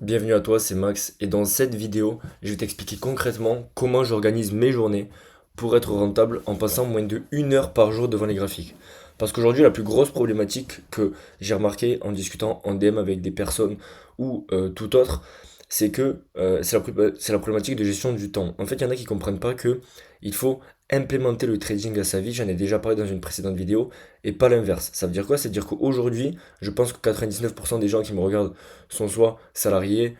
Bienvenue à toi, c'est Max et dans cette vidéo, je vais t'expliquer concrètement comment j'organise mes journées pour être rentable en passant moins de 1 heure par jour devant les graphiques. Parce qu'aujourd'hui, la plus grosse problématique que j'ai remarqué en discutant en DM avec des personnes ou tout autre, c'est que c'est la problématique de gestion du temps. En fait, il y en a qui comprennent pas que il faut implémenter le trading à sa vie, j'en ai déjà parlé dans une précédente vidéo, et pas l'inverse. Ça veut dire quoi? C'est-à-dire qu'aujourd'hui, je pense que 99% des gens qui me regardent sont soit salariés,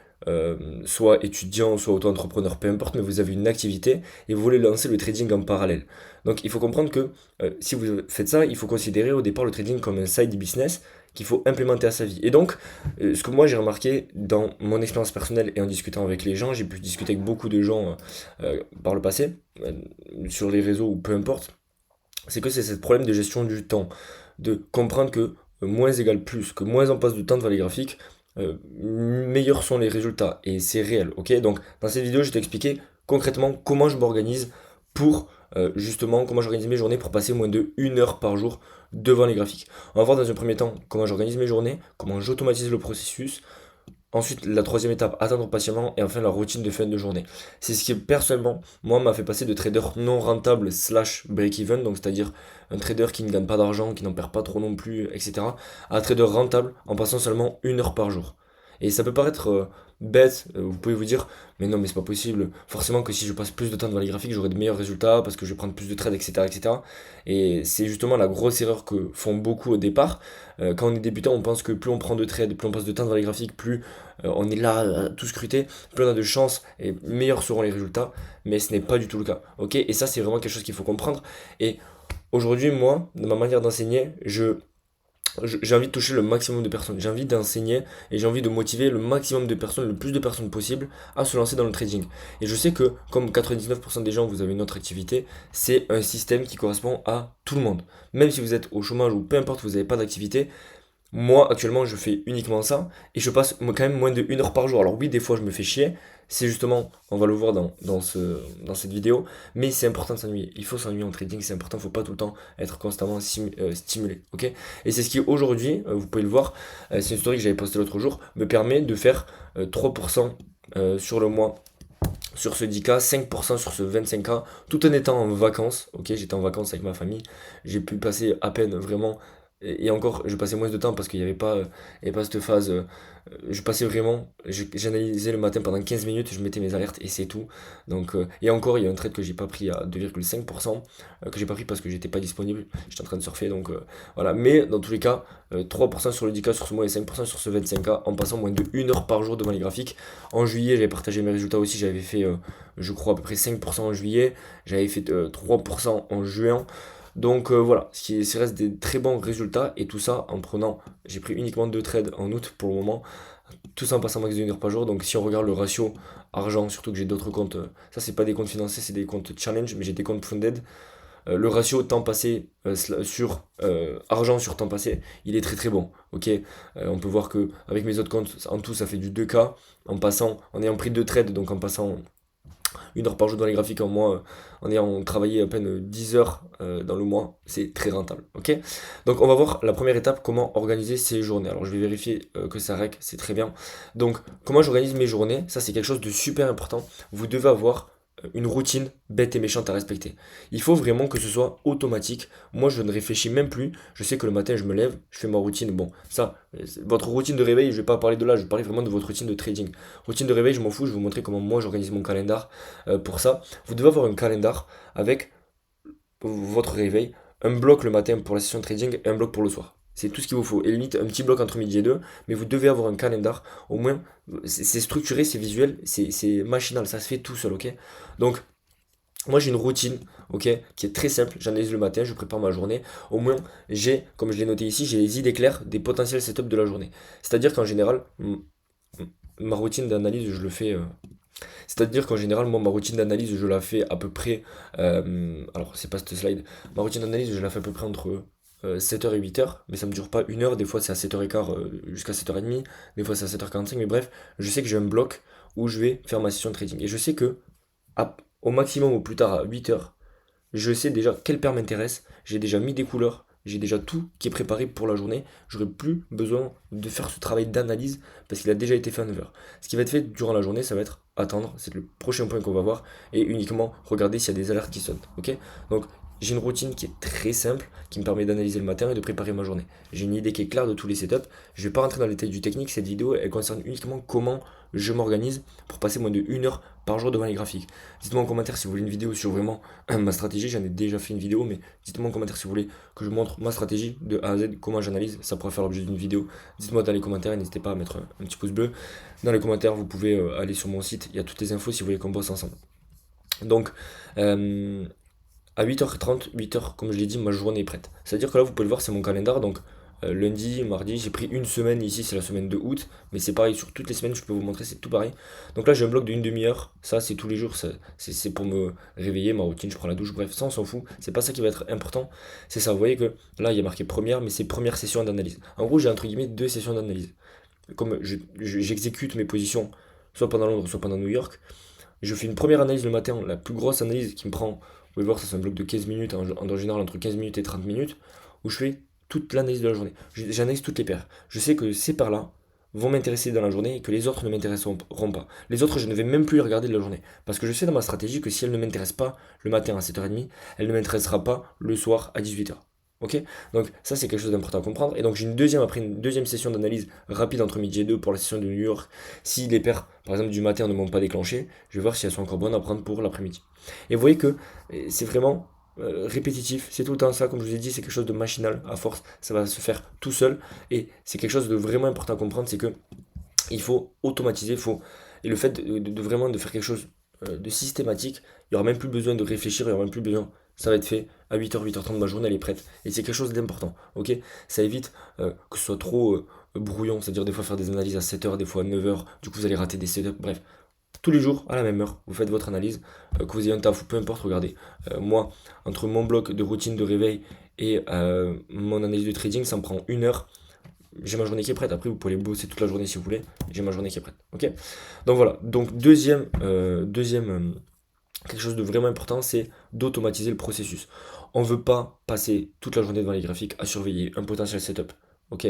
soit étudiants, soit auto-entrepreneurs, peu importe, mais vous avez une activité et vous voulez lancer le trading en parallèle. Donc il faut comprendre que si vous faites ça, il faut considérer au départ le trading comme un side business qu'il faut implémenter à sa vie. Et donc, ce que moi j'ai remarqué dans mon expérience personnelle et en discutant avec les gens, j'ai pu discuter avec beaucoup de gens par le passé, sur les réseaux ou peu importe, c'est que c'est ce problème de gestion du temps, de comprendre que moins égale plus, que moins on passe de temps devant les graphiques, meilleurs sont les résultats. Et c'est réel, ok? Donc dans cette vidéo, je vais t'expliquer concrètement comment je m'organise pour justement comment j'organise mes journées pour passer moins de 1 heure par jour devant les graphiques. On va voir dans un premier temps comment j'organise mes journées, comment j'automatise le processus, ensuite, la troisième étape, attendre patiemment. Et enfin, la routine de fin de journée. C'est ce qui, personnellement, moi, m'a fait passer de trader non rentable slash break-even, donc c'est-à-dire un trader qui ne gagne pas d'argent, qui n'en perd pas trop non plus, etc., à un trader rentable en passant seulement 1 heure par jour. Et ça peut paraître bête, vous pouvez vous dire, mais non, mais c'est pas possible. Forcément que si je passe plus de temps devant les graphiques, j'aurai de meilleurs résultats parce que je vais prendre plus de trades, etc., etc. Et c'est justement la grosse erreur que font beaucoup au départ. Quand on est débutant, on pense que plus on prend de trades, plus on passe de temps devant les graphiques, plus on est là à tout scruter, plus on a de chance et meilleurs seront les résultats, mais ce n'est pas du tout le cas. Ok? Et ça, c'est vraiment quelque chose qu'il faut comprendre. Et aujourd'hui, moi, dans ma manière d'enseigner, j'ai envie de toucher le maximum de personnes. J'ai envie d'enseigner et j'ai envie de motiver le maximum de personnes, le plus de personnes possible à se lancer dans le trading. Et je sais que, comme 99% des gens, vous avez une autre activité, c'est un système qui correspond à tout le monde. Même si vous êtes au chômage ou peu importe, vous n'avez pas d'activité, moi, actuellement, je fais uniquement ça et je passe quand même moins de 1 heure par jour. Alors oui, des fois, je me fais chier. C'est justement, on va le voir dans cette vidéo, mais c'est important de s'ennuyer. Il faut s'ennuyer en trading, c'est important, il ne faut pas tout le temps être constamment stimulé. Ok? Et c'est ce qui, aujourd'hui, vous pouvez le voir, c'est une story que j'avais postée l'autre jour, me permet de faire 3% sur le mois sur ce 10K, 5% sur ce 25K, tout en étant en vacances. Ok, j'étais en vacances avec ma famille, j'ai pu passer à peine vraiment, et encore, je passais moins de temps parce qu'il n'y avait pas, il y avait pas cette phase. Je passais vraiment, j'analysais le matin pendant 15 minutes, je mettais mes alertes et c'est tout. Donc, et encore, il y a un trade que j'ai pas pris à 2,5%, que j'ai pas pris parce que j'étais pas disponible, j'étais en train de surfer, donc voilà. Mais dans tous les cas, 3% sur le 10K sur ce mois et 5% sur ce 25K en passant moins de 1 heure par jour devant les graphiques. En juillet, j'avais partagé mes résultats aussi, j'avais fait, je crois, à peu près 5% en juillet, j'avais fait 3% en juin. Donc voilà, ce reste des très bons résultats et tout ça en prenant, j'ai pris uniquement 2 trades en août pour le moment, tout ça en passant max de 1 heure par jour. Donc si on regarde le ratio argent, surtout que j'ai d'autres comptes, ça c'est pas des comptes financés, c'est des comptes challenge, mais j'ai des comptes funded. Le ratio temps passé sur argent sur temps passé, il est très très bon. Ok, on peut voir que avec mes autres comptes, en tout ça fait du 2K en passant, en ayant pris 2 trades, donc en passant 1 heure par jour dans les graphiques en mois, en ayant travaillé à peine 10 heures dans le mois, c'est très rentable. Ok? Donc on va voir la première étape, comment organiser ses journées. Alors je vais vérifier que ça rec, c'est très bien. Donc comment j'organise mes journées, ça c'est quelque chose de super important. Vous devez avoir une routine bête et méchante à respecter. Il faut vraiment que ce soit automatique. Moi, je ne réfléchis même plus. Je sais que le matin, je me lève, je fais ma routine. Bon, ça, votre routine de réveil, je vais pas parler de là, je vais parler vraiment de votre routine de trading. Routine de réveil, je m'en fous, je vais vous montrer comment moi j'organise mon calendar pour ça. Vous devez avoir un calendar avec votre réveil, un bloc le matin pour la session de trading et un bloc pour le soir. C'est tout ce qu'il vous faut. Et limite, un petit bloc entre midi et deux, mais vous devez avoir un calendar. Au moins, c'est structuré, c'est visuel, c'est machinal, ça se fait tout seul, ok? Donc, moi j'ai une routine, ok, qui est très simple. J'analyse le matin, je prépare ma journée. Au moins, comme je l'ai noté ici, j'ai les idées claires des potentiels setups de la journée. C'est-à-dire qu'en général, ma routine d'analyse, je le fais. C'est-à-dire qu'en général, moi, ma routine d'analyse, je la fais à peu près. Alors, c'est pas cette slide. Ma routine d'analyse, je la fais à peu près entre 7h et 8h, mais ça me dure pas 1 heure. Des fois, c'est à 7h15 jusqu'à 7h30. Des fois, c'est à 7h45. Mais bref, je sais que j'ai un bloc où je vais faire ma session de trading. Et je sais que au maximum, au plus tard à 8h, je sais déjà quelle paire m'intéresse. J'ai déjà mis des couleurs, j'ai déjà tout qui est préparé pour la journée. J'aurai plus besoin de faire ce travail d'analyse parce qu'il a déjà été fait à 9 heures. Ce qui va être fait durant la journée, ça va être attendre, c'est le prochain point qu'on va voir, et uniquement regarder s'il y a des alertes qui sonnent. Ok? Donc j'ai une routine qui est très simple, qui me permet d'analyser le matin et de préparer ma journée. J'ai une idée qui est claire de tous les setups. Je ne vais pas rentrer dans les détails du technique, cette vidéo elle concerne uniquement comment je m'organise pour passer moins de 1 heure par jour devant les graphiques. Dites-moi en commentaire si vous voulez une vidéo sur vraiment ma stratégie, j'en ai déjà fait une vidéo, mais dites-moi en commentaire si vous voulez que je montre ma stratégie de A à Z, comment j'analyse, ça pourrait faire l'objet d'une vidéo. Dites-moi dans les commentaires et n'hésitez pas à mettre un petit pouce bleu. Dans les commentaires, vous pouvez aller sur mon site, il y a toutes les infos si vous voulez qu'on bosse ensemble. Donc, à 8h30, 8h, comme je l'ai dit, ma journée est prête. C'est-à-dire que là, vous pouvez le voir, c'est mon calendar. Donc, lundi, mardi, j'ai pris une semaine ici, c'est la semaine de août. Mais c'est pareil, sur toutes les semaines, je peux vous montrer, c'est tout pareil. Donc là, j'ai un bloc d'une demi-heure. Ça, c'est tous les jours. C'est pour me réveiller, ma routine, je prends la douche. Bref, ça, on s'en fout. C'est pas ça qui va être important. C'est ça. Vous voyez que là, il y a marqué première, mais c'est première session d'analyse. En gros, j'ai entre guillemets deux sessions d'analyse. Comme j'exécute mes positions, soit pendant Londres, soit pendant New York. Je fais une première analyse le matin, la plus grosse analyse qui me prend, vous pouvez voir, ça c'est un bloc de 15 minutes, en général entre 15 minutes et 30 minutes, où je fais toute l'analyse de la journée. J'analyse toutes les paires. Je sais que ces paires-là vont m'intéresser dans la journée et que les autres ne m'intéresseront pas. Les autres, je ne vais même plus les regarder de la journée. Parce que je sais dans ma stratégie que si elles ne m'intéressent pas le matin à 7h30, elles ne m'intéressera pas le soir à 18h. Ok? Donc ça c'est quelque chose d'important à comprendre. Et donc j'ai après une deuxième session d'analyse rapide entre midi et 2 pour la session de New York. Si les paires, par exemple du matin, ne m'ont pas déclenché, je vais voir si elles sont encore bonnes à prendre pour l'après-midi. Et vous voyez que c'est vraiment répétitif, c'est tout le temps ça, comme je vous ai dit, c'est quelque chose de machinal, à force, ça va se faire tout seul. Et c'est quelque chose de vraiment important à comprendre, c'est que il faut automatiser, et le fait de vraiment de faire quelque chose de systématique, il n'y aura même plus besoin de réfléchir, il n'y aura même plus besoin. Ça va être fait à 8h, 8h30, ma journée elle est prête. Et c'est quelque chose d'important, ok? Ça évite que ce soit trop brouillon, c'est-à-dire des fois faire des analyses à 7h, des fois à 9h, du coup vous allez rater des setups, bref. Tous les jours, à la même heure, vous faites votre analyse, que vous ayez un taf ou peu importe, regardez. Moi, entre mon bloc de routine de réveil et mon analyse de trading, ça me prend 1 heure. J'ai ma journée qui est prête. Après, vous pouvez bosser toute la journée si vous voulez. J'ai ma journée qui est prête. Ok? Donc voilà. Donc quelque chose de vraiment important, c'est d'automatiser le processus. On ne veut pas passer toute la journée devant les graphiques à surveiller un potentiel setup. Ok?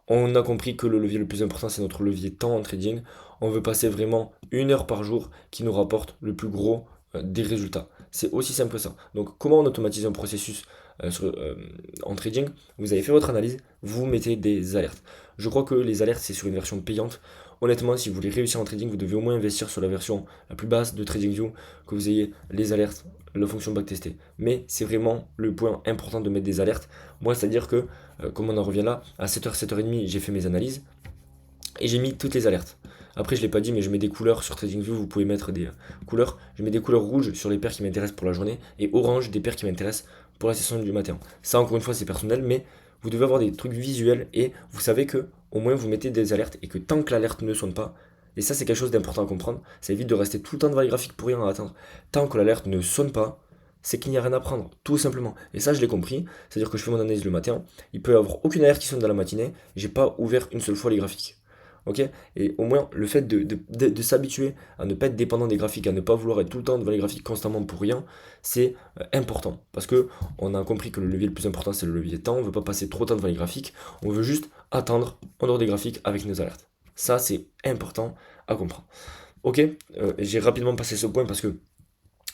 On a compris que le levier le plus important, c'est notre levier temps en trading. On veut passer vraiment 1 heure par jour qui nous rapporte le plus gros des résultats. C'est aussi simple que ça. Donc, comment on automatise un processus en trading? Vous avez fait votre analyse, vous mettez des alertes. Je crois que les alertes, c'est sur une version payante. Honnêtement, si vous voulez réussir en trading, vous devez au moins investir sur la version la plus basse de TradingView, que vous ayez les alertes, la fonction backtester. Mais c'est vraiment le point important de mettre des alertes. Moi, c'est-à-dire que, comme on en revient là, à 7h, 7h30, j'ai fait mes analyses et j'ai mis toutes les alertes. Après, je ne l'ai pas dit, mais je mets des couleurs sur TradingView. Vous pouvez mettre des couleurs. Je mets des couleurs rouges sur les paires qui m'intéressent pour la journée et orange des paires qui m'intéressent pour la session du matin. Ça, encore une fois, c'est personnel, mais vous devez avoir des trucs visuels et vous savez que au moins vous mettez des alertes et que tant que l'alerte ne sonne pas, et ça, c'est quelque chose d'important à comprendre, ça évite de rester tout le temps devant les graphiques pour rien à attendre. Tant que l'alerte ne sonne pas, c'est qu'il n'y a rien à prendre, tout simplement. Et ça, je l'ai compris, c'est-à-dire que je fais mon analyse le matin, il peut y avoir aucune alerte qui sonne dans la matinée, j'ai pas ouvert une seule fois les graphiques. Ok? Et au moins, le fait de s'habituer à ne pas être dépendant des graphiques, à ne pas vouloir être tout le temps devant les graphiques constamment pour rien, c'est important. Parce que on a compris que le levier le plus important, c'est le levier temps. On ne veut pas passer trop de temps devant les graphiques. On veut juste attendre en dehors des graphiques avec nos alertes. Ça, c'est important à comprendre. Ok? J'ai rapidement passé ce point parce que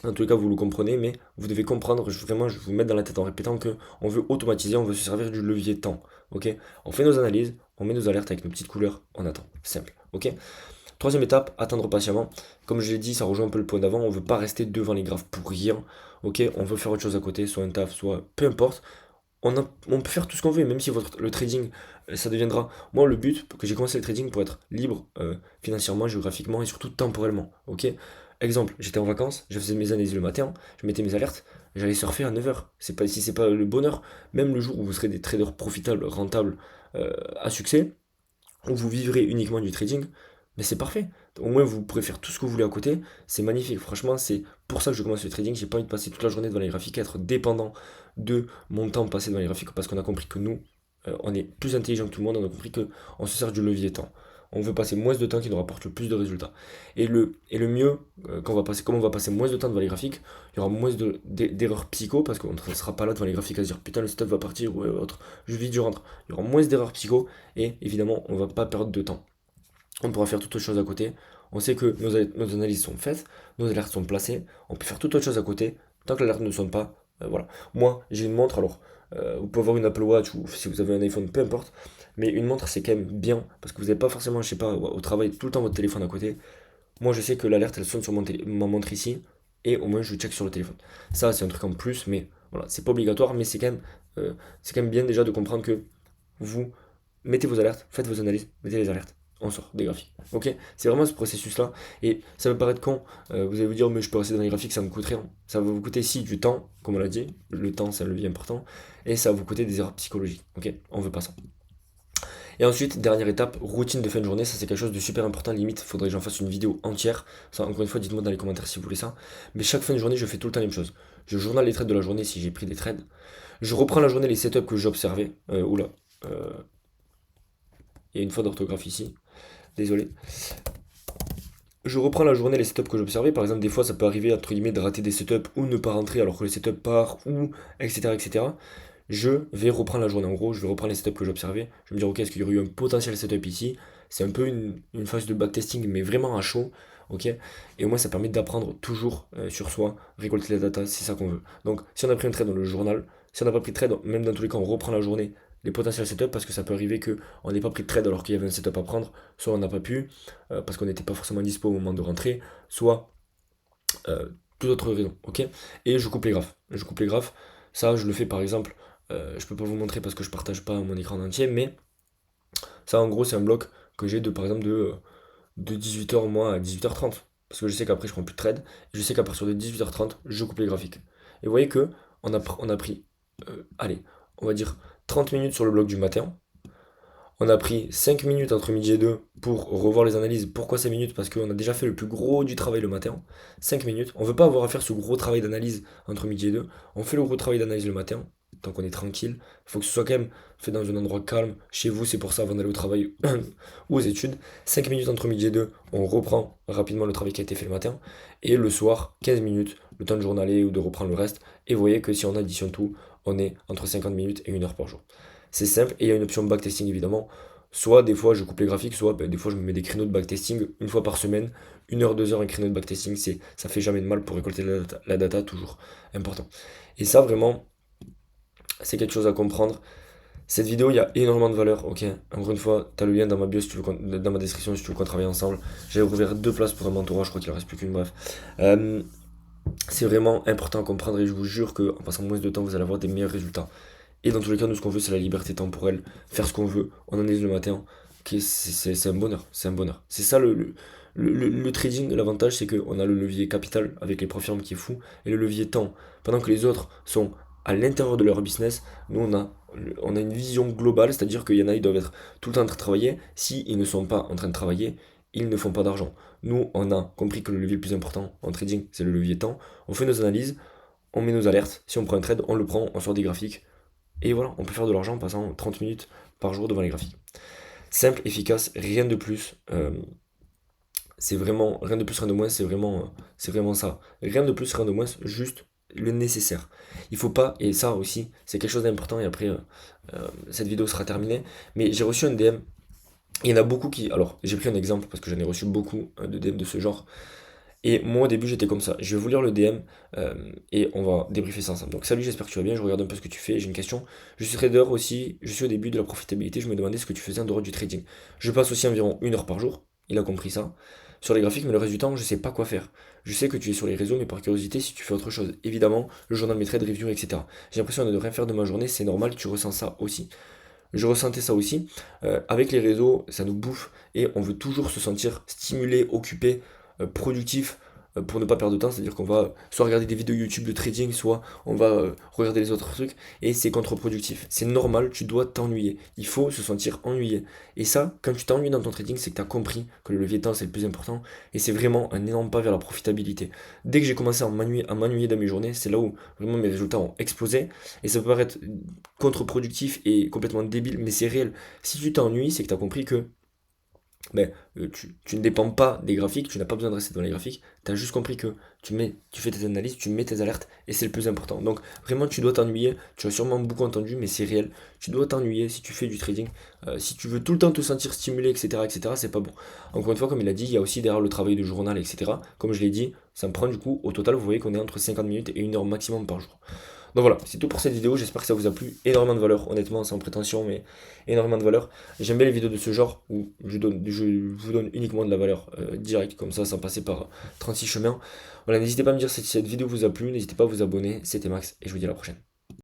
dans tous les cas, vous le comprenez, mais vous devez comprendre, vraiment, je vais vous mettre dans la tête en répétant que on veut automatiser, on veut se servir du levier temps. Ok? On fait nos analyses, on met nos alertes avec nos petites couleurs, on attend. Simple. Ok? Troisième étape, attendre patiemment. Comme je l'ai dit, ça rejoint un peu le point d'avant, on veut pas rester devant les graphes pour rien. Ok? On veut faire autre chose à côté, soit un taf, soit peu importe. On peut faire tout ce qu'on veut, même si le trading, ça deviendra. Moi, le but, que j'ai commencé le trading pour être libre financièrement, géographiquement et surtout temporellement. Ok? Exemple, j'étais en vacances, je faisais mes analyses le matin, je mettais mes alertes, j'allais surfer à 9h. Si c'est pas le bonheur, même le jour où vous serez des traders profitables, rentables, à succès, où vous vivrez uniquement du trading, mais c'est parfait. Au moins, vous pourrez faire tout ce que vous voulez à côté. C'est magnifique. Franchement, c'est pour ça que je commence le trading. J'ai pas envie de passer toute la journée devant les graphiques, être dépendant de mon temps passé devant les graphiques, parce qu'on a compris que nous, on est plus intelligent que tout le monde. On a compris qu'on se sert du levier temps. on veut passer moins de temps qui nous rapporte le plus de résultats. Et le mieux, comme on va passer moins de temps devant les graphiques, il y aura moins d'erreurs psycho parce qu'on ne sera pas là devant les graphiques à se dire putain le setup va partir ou autre, je vite je rentre. Il y aura moins d'erreurs psycho et évidemment on va pas perdre de temps. On pourra faire toute autre chose à côté. On sait que nos analyses sont faites, nos alertes sont placées, on peut faire toute autre chose à côté, tant que l'alerte ne sonne pas. Voilà. Moi, j'ai une montre, alors vous pouvez avoir une Apple Watch ou si vous avez un iPhone, peu importe, mais une montre c'est quand même bien parce que vous n'avez pas forcément, je sais pas, au travail tout le temps votre téléphone à côté. Moi, je sais que l'alerte elle sonne sur ma montre ici et au moins je check sur le téléphone. Ça, c'est un truc en plus, mais voilà, c'est pas obligatoire, mais c'est quand même bien déjà de comprendre que vous mettez vos alertes, faites vos analyses, mettez les alertes. On sort des graphiques. Ok. C'est vraiment ce processus-là. Et ça peut paraître con. Vous allez vous dire, mais je peux rester dans les graphiques, ça me coûte rien. Ça va vous coûter, si, du temps, comme on l'a dit. Le temps, c'est un levier important. Et ça va vous coûter des erreurs psychologiques. Ok. On veut pas ça. Et ensuite, dernière étape, routine de fin de journée. Ça, c'est quelque chose de super important. Limite, faudrait que j'en fasse une vidéo entière. Ça, encore une fois, dites-moi dans les commentaires si vous voulez ça. Mais chaque fin de journée, je fais tout le temps la même chose. Je journal les trades de la journée si j'ai pris des trades. Je reprends la journée les setups que j'ai observés. Oula. Il y a une faute d'orthographe ici. Désolé. Je reprends la journée les setups que j'observais. Par exemple, des fois, ça peut arriver, entre guillemets, de rater des setups ou ne pas rentrer alors que le setup part, ou etc. etc. Je vais reprendre la journée. En gros, je vais reprendre les setups que j'observais. Je vais me dire, ok, est-ce qu'il y aurait eu un potentiel setup ici? C'est un peu une phase de backtesting, mais vraiment à chaud. Ok. Et au moins, ça permet d'apprendre toujours sur soi, récolter la data, c'est ça qu'on veut. Donc, si on a pris un trade dans le journal, si on n'a pas pris de trade, même dans tous les cas, on reprend la journée, les potentiels setups, parce que ça peut arriver qu'on n'ait pas pris de trade alors qu'il y avait un setup à prendre, soit on n'a pas pu, parce qu'on n'était pas forcément dispo au moment de rentrer, soit euh, toute autre raison, ok. Et je coupe les graphes. Je coupe les graphes. Ça, je le fais par exemple. Je peux pas vous montrer parce que je partage pas mon écran entier, mais ça, en gros, c'est un bloc que j'ai de par exemple de 18h moi à 18h30. Parce que je sais qu'après, je prends plus de trade. Et je sais qu'à partir de 18h30, je coupe les graphiques. Et vous voyez que on a pris, allez, on va dire 30 minutes sur le bloc du matin. On a pris 5 minutes entre midi et 2 pour revoir les analyses. Pourquoi 5 minutes? Parce qu'on a déjà fait le plus gros du travail le matin. 5 minutes. On veut pas avoir à faire ce gros travail d'analyse entre midi et 2. On fait le gros travail d'analyse le matin, tant qu'on est tranquille. Il faut que ce soit quand même fait dans un endroit calme. Chez vous, c'est pour ça avant d'aller au travail ou aux études. 5 minutes entre midi et 2, on reprend rapidement le travail qui a été fait le matin. Et le soir, 15 minutes, le temps de journaler ou de reprendre le reste. Et vous voyez que si on additionne tout, on est entre 50 minutes et 1 heure par jour. C'est simple et il y a une option backtesting évidemment. Soit des fois je coupe les graphiques, soit des fois je me mets des créneaux de backtesting une fois par semaine, 1 heure, 2 heures un créneau de backtesting, ça fait jamais de mal pour récolter la data, toujours important. Et ça vraiment, c'est quelque chose à comprendre. Cette vidéo, il y a énormément de valeur, ok. Encore une fois, tu as le lien dans ma bio si tu veux dans ma description si tu veux qu'on travaille ensemble. J'ai ouvert 2 places pour un mentorat, je crois qu'il en reste plus qu'une, bref. Euh, c'est vraiment important à comprendre et je vous jure qu'en passant moins de temps, vous allez avoir des meilleurs résultats. Et dans tous les cas, nous, ce qu'on veut, c'est la liberté temporelle, faire ce qu'on veut, on analyse le matin. Ok, c'est un bonheur, c'est un bonheur. C'est ça le trading, l'avantage, c'est qu'on a le levier capital avec les profils qui est fou, et le levier temps. Pendant que les autres sont à l'intérieur de leur business, nous, on a une vision globale, c'est-à-dire qu'il y en a, ils doivent être tout le temps en train de travailler. S'ils ne sont pas en train de travailler, ils ne font pas d'argent. Nous, on a compris que le levier le plus important en trading, c'est le levier temps. On fait nos analyses, on met nos alertes. Si on prend un trade, on le prend, on sort des graphiques. Et voilà, on peut faire de l'argent en passant 30 minutes par jour devant les graphiques. Simple, efficace, rien de plus. C'est vraiment, rien de plus, rien de moins, c'est vraiment ça. Rien de plus, rien de moins, juste le nécessaire. Il faut pas, et ça aussi, c'est quelque chose d'important, et après, cette vidéo sera terminée, mais j'ai reçu un DM. Il y en a beaucoup qui. Alors, j'ai pris un exemple parce que j'en ai reçu beaucoup de DM de ce genre. Et moi au début j'étais comme ça. Je vais vous lire le DM et on va débriefer ça ensemble. Donc salut, j'espère que tu vas bien, je regarde un peu ce que tu fais, j'ai une question. Je suis trader aussi, je suis au début de la profitabilité, je me demandais ce que tu faisais en dehors du trading. Je passe aussi environ 1 heure par jour, il a compris ça. Sur les graphiques, mais le reste du temps, je sais pas quoi faire. Je sais que tu es sur les réseaux, mais par curiosité, si tu fais autre chose, évidemment, le journal, mes trades, review, etc. J'ai l'impression de ne rien faire de ma journée, c'est normal, tu ressens ça aussi. Je ressentais ça aussi. Avec les réseaux, ça nous bouffe et on veut toujours se sentir stimulé, occupé, productif pour ne pas perdre de temps. C'est-à-dire qu'on va soit regarder des vidéos YouTube de trading, soit on va regarder les autres trucs et c'est contre-productif. C'est normal, tu dois t'ennuyer. Il faut se sentir ennuyé. Et ça, quand tu t'ennuies dans ton trading, c'est que tu as compris que le levier de temps c'est le plus important et c'est vraiment un énorme pas vers la profitabilité. Dès que j'ai commencé à m'ennuyer dans mes journées, c'est là où vraiment mes résultats ont explosé et ça peut paraître contre-productif et complètement débile, mais c'est réel. Si tu t'ennuies, c'est que tu as compris que Mais tu ne dépends pas des graphiques, tu n'as pas besoin de rester dans les graphiques, tu as juste compris que tu fais tes analyses, tu mets tes alertes, et c'est le plus important. Donc vraiment, tu dois t'ennuyer, tu as sûrement beaucoup entendu, mais c'est réel. Tu dois t'ennuyer si tu fais du trading. Si tu veux tout le temps te sentir stimulé, etc., c'est pas bon. Encore une fois, comme il a dit, il y a aussi derrière le travail de journal, etc. Comme je l'ai dit, ça me prend du coup, au total, vous voyez qu'on est entre 50 minutes et 1 heure maximum par jour. Donc voilà, c'est tout pour cette vidéo, j'espère que ça vous a plu, énormément de valeur, honnêtement, sans prétention, mais énormément de valeur. J'aime bien les vidéos de ce genre où je vous donne uniquement de la valeur directe, comme ça, sans passer par 36 chemins. Voilà, n'hésitez pas à me dire si cette vidéo vous a plu, n'hésitez pas à vous abonner, c'était Max, et je vous dis à la prochaine.